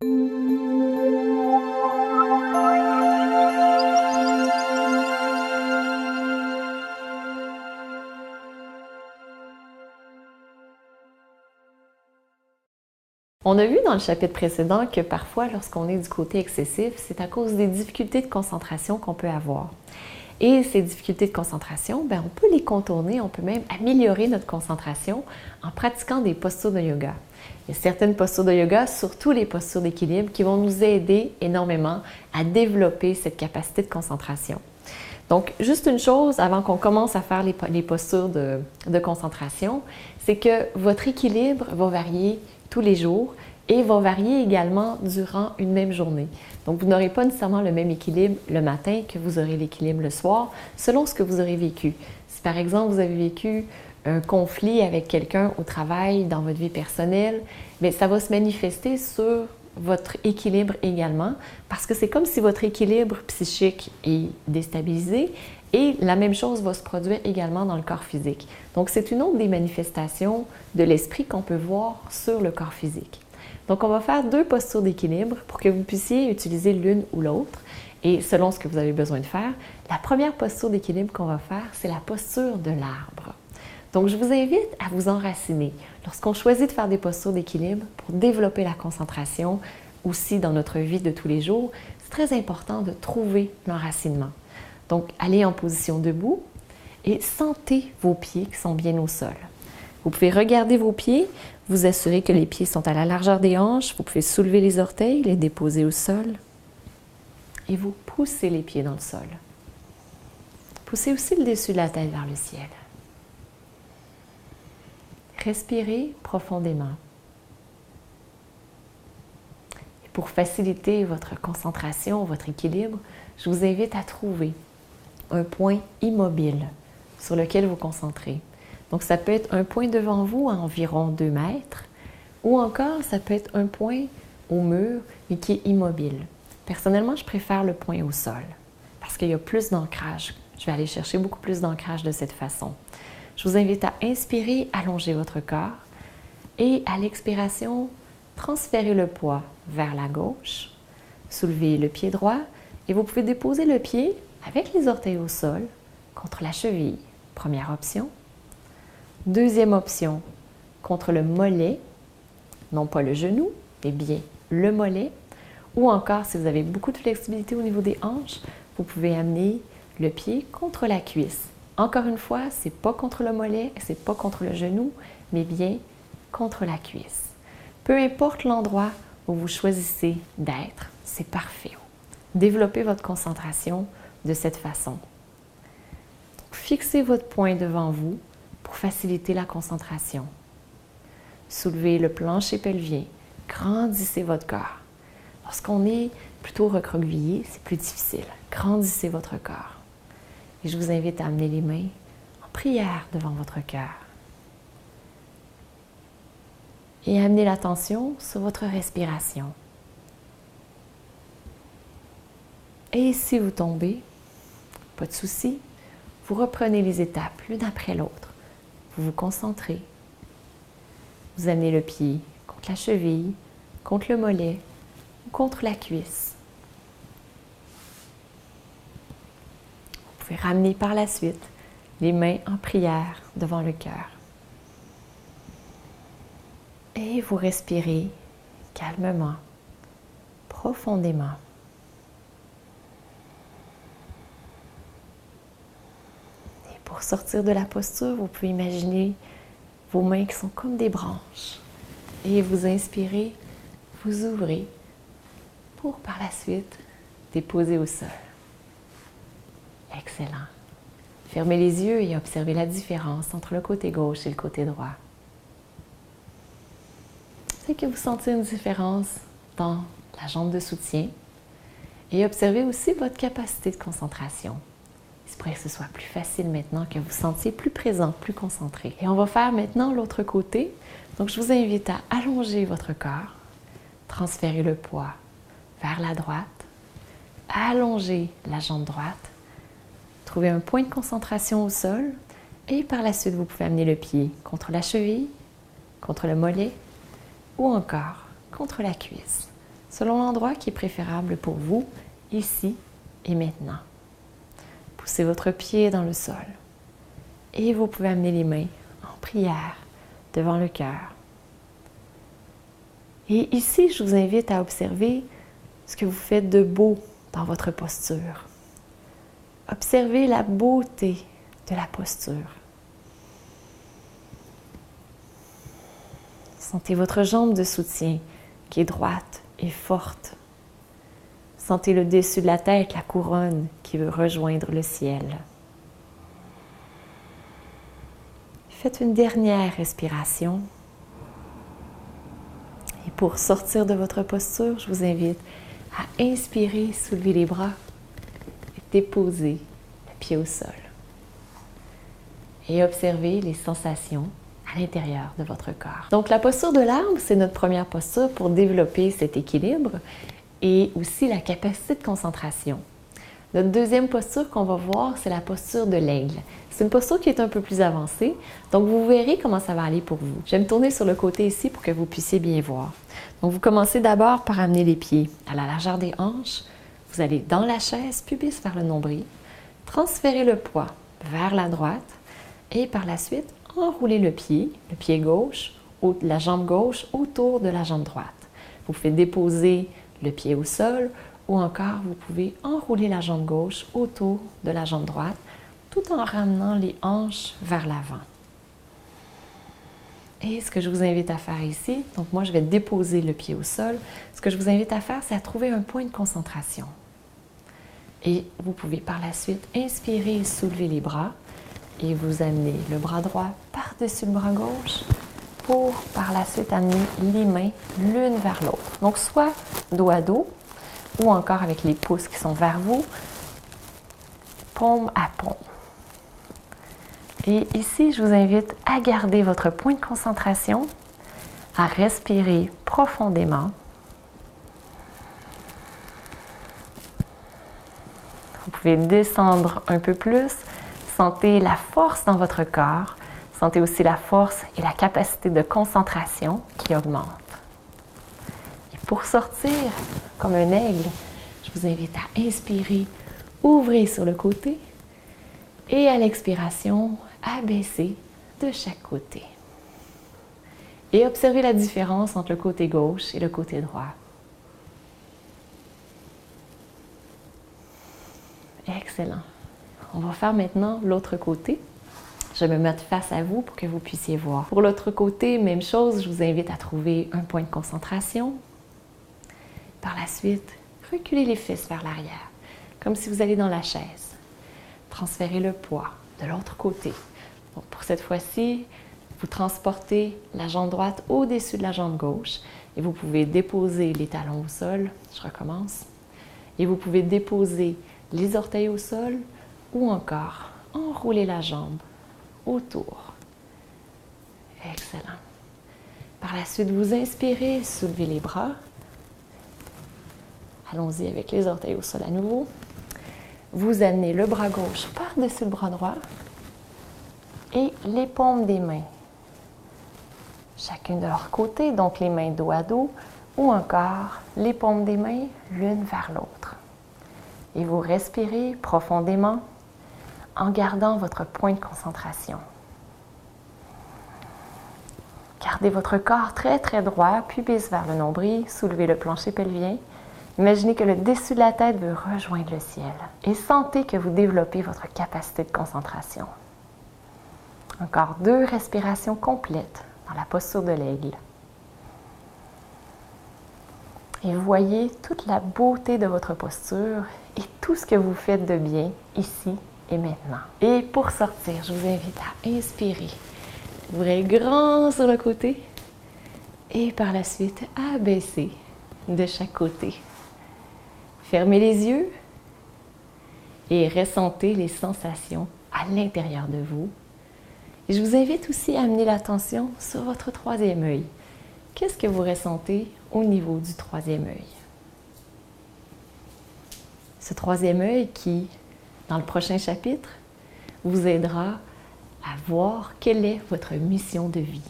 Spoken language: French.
On a vu dans le chapitre précédent que parfois, lorsqu'on est du côté excessif, c'est à cause des difficultés de concentration qu'on peut avoir. Et ces difficultés de concentration, on peut les contourner, on peut même améliorer notre concentration en pratiquant des postures de yoga. Il y a certaines postures de yoga, surtout les postures d'équilibre, qui vont nous aider énormément à développer cette capacité de concentration. Donc, juste une chose avant qu'on commence à faire les postures de concentration, c'est que votre équilibre va varier tous les jours et va varier également durant une même journée. Donc, vous n'aurez pas nécessairement le même équilibre le matin que vous aurez l'équilibre le soir, selon ce que vous aurez vécu. Si par exemple, vous avez vécu un conflit avec quelqu'un au travail, dans votre vie personnelle, bien, ça va se manifester sur votre équilibre également, parce que c'est comme si votre équilibre psychique est déstabilisé et la même chose va se produire également dans le corps physique. Donc, c'est une autre des manifestations de l'esprit qu'on peut voir sur le corps physique. Donc, on va faire 2 postures d'équilibre pour que vous puissiez utiliser l'une ou l'autre et selon ce que vous avez besoin de faire. La première posture d'équilibre qu'on va faire, c'est la posture de l'arbre. Donc, je vous invite à vous enraciner. Lorsqu'on choisit de faire des postures d'équilibre pour développer la concentration aussi dans notre vie de tous les jours, c'est très important de trouver l'enracinement. Donc, allez en position debout et sentez vos pieds qui sont bien au sol. Vous pouvez regarder vos pieds, vous assurer que les pieds sont à la largeur des hanches. Vous pouvez soulever les orteils, les déposer au sol et vous poussez les pieds dans le sol. Poussez aussi le dessus de la tête vers le ciel. Respirez profondément. Et pour faciliter votre concentration, votre équilibre, je vous invite à trouver un point immobile sur lequel vous concentrez. Donc, ça peut être un point devant vous à environ 2 mètres ou encore ça peut être un point au mur mais qui est immobile. Personnellement, je préfère le point au sol parce qu'il y a plus d'ancrage. Je vais aller chercher beaucoup plus d'ancrage de cette façon. Je vous invite à inspirer, allonger votre corps et à l'expiration, transférez le poids vers la gauche, soulevez le pied droit et vous pouvez déposer le pied avec les orteils au sol contre la cheville. Première option. Deuxième option, contre le mollet, non pas le genou, mais bien le mollet. Ou encore, si vous avez beaucoup de flexibilité au niveau des hanches, vous pouvez amener le pied contre la cuisse. Encore une fois, ce n'est pas contre le mollet, ce n'est pas contre le genou, mais bien contre la cuisse. Peu importe l'endroit où vous choisissez d'être, c'est parfait. Développez votre concentration de cette façon. Fixez votre poing devant vous pour faciliter la concentration. Soulevez le plancher pelvien, grandissez votre corps. Lorsqu'on est plutôt recroquevillé, c'est plus difficile. Grandissez votre corps. Et je vous invite à amener les mains en prière devant votre cœur. Et amener l'attention sur votre respiration. Et si vous tombez, pas de souci, vous reprenez les étapes l'une après l'autre. Vous vous concentrez. Vous amenez le pied contre la cheville, contre le mollet ou contre la cuisse. Vous pouvez ramener par la suite les mains en prière devant le cœur. Et vous respirez calmement, profondément. Et pour sortir de la posture, vous pouvez imaginer vos mains qui sont comme des branches. Et vous inspirez, vous ouvrez pour par la suite déposer au sol. Excellent. Fermez les yeux et observez la différence entre le côté gauche et le côté droit. C'est que vous sentez une différence dans la jambe de soutien et observez aussi votre capacité de concentration. Il se pourrait que ce soit plus facile maintenant, que vous sentiez plus présent, plus concentré. Et on va faire maintenant l'autre côté. Donc, je vous invite à allonger votre corps, transférer le poids vers la droite, allonger la jambe droite, trouver un point de concentration au sol et par la suite, vous pouvez amener le pied contre la cheville, contre le mollet ou encore contre la cuisse. selon l'endroit qui est préférable pour vous, ici et maintenant. Poussez votre pied dans le sol et vous pouvez amener les mains en prière devant le cœur. Et ici, je vous invite à observer ce que vous faites de beau dans votre posture. Observez la beauté de la posture. Sentez votre jambe de soutien qui est droite et forte. Sentez le dessus de la tête, la couronne qui veut rejoindre le ciel. Faites une dernière respiration. Et pour sortir de votre posture, je vous invite à inspirer, soulever les bras et déposer le pied au sol. Et observer les sensations à l'intérieur de votre corps. Donc la posture de l'arbre, c'est notre première posture pour développer cet équilibre et aussi la capacité de concentration. Notre deuxième posture qu'on va voir, c'est la posture de l'aigle. C'est une posture qui est un peu plus avancée, donc vous verrez comment ça va aller pour vous. Je vais me tourner sur le côté ici pour que vous puissiez bien voir. Donc vous commencez d'abord par amener les pieds à la largeur des hanches. Vous allez dans la chaise, pubis vers le nombril, transférer le poids vers la droite et par la suite, enrouler le pied gauche, la jambe gauche autour de la jambe droite. Vous pouvez déposer le pied au sol ou encore vous pouvez enrouler la jambe gauche autour de la jambe droite tout en ramenant les hanches vers l'avant. Et ce que je vous invite à faire ici, donc moi je vais déposer le pied au sol, ce que je vous invite à faire, c'est à trouver un point de concentration. Et vous pouvez par la suite inspirer et soulever les bras et vous amenez le bras droit par-dessus le bras gauche pour par la suite amener les mains l'une vers l'autre. Donc soit dos à dos ou encore avec les pouces qui sont vers vous, paume à paume. Et ici, je vous invite à garder votre point de concentration, à respirer profondément. Vous pouvez descendre un peu plus. Sentez la force dans votre corps. Sentez aussi la force et la capacité de concentration qui augmente. Et pour sortir comme un aigle, je vous invite à inspirer, ouvrez sur le côté et à l'expiration, abaisser de chaque côté. Et observez la différence entre le côté gauche et le côté droit. Excellent. On va faire maintenant l'autre côté. Je vais me mettre face à vous pour que vous puissiez voir. Pour l'autre côté, même chose, je vous invite à trouver un point de concentration. Par la suite, reculez les fesses vers l'arrière, comme si vous alliez dans la chaise. Transférez le poids de l'autre côté. Donc pour cette fois-ci, vous transportez la jambe droite au-dessus de la jambe gauche et vous pouvez déposer les talons au sol. Je recommence. Et vous pouvez déposer les orteils au sol ou encore enrouler la jambe autour. Excellent. Par la suite, vous inspirez, soulevez les bras. Allons-y avec les orteils au sol à nouveau. Vous amenez le bras gauche par-dessus le bras droit et les paumes des mains. Chacune de leur côté, donc les mains dos à dos ou encore les paumes des mains l'une vers l'autre. Et vous respirez profondément en gardant votre point de concentration. Gardez votre corps très très droit, pubis vers le nombril, soulevez le plancher pelvien. Imaginez que le dessus de la tête veut rejoindre le ciel et sentez que vous développez votre capacité de concentration. Encore 2 respirations complètes dans la posture de l'aigle. Et voyez toute la beauté de votre posture et tout ce que vous faites de bien ici et maintenant. Et pour sortir, je vous invite à inspirer. Ouvrez grand sur le côté et par la suite abaisser de chaque côté. Fermez les yeux et ressentez les sensations à l'intérieur de vous. Et je vous invite aussi à amener l'attention sur votre troisième œil. Qu'est-ce que vous ressentez au niveau du troisième œil? Ce troisième œil qui, dans le prochain chapitre, vous aidera à voir quelle est votre mission de vie.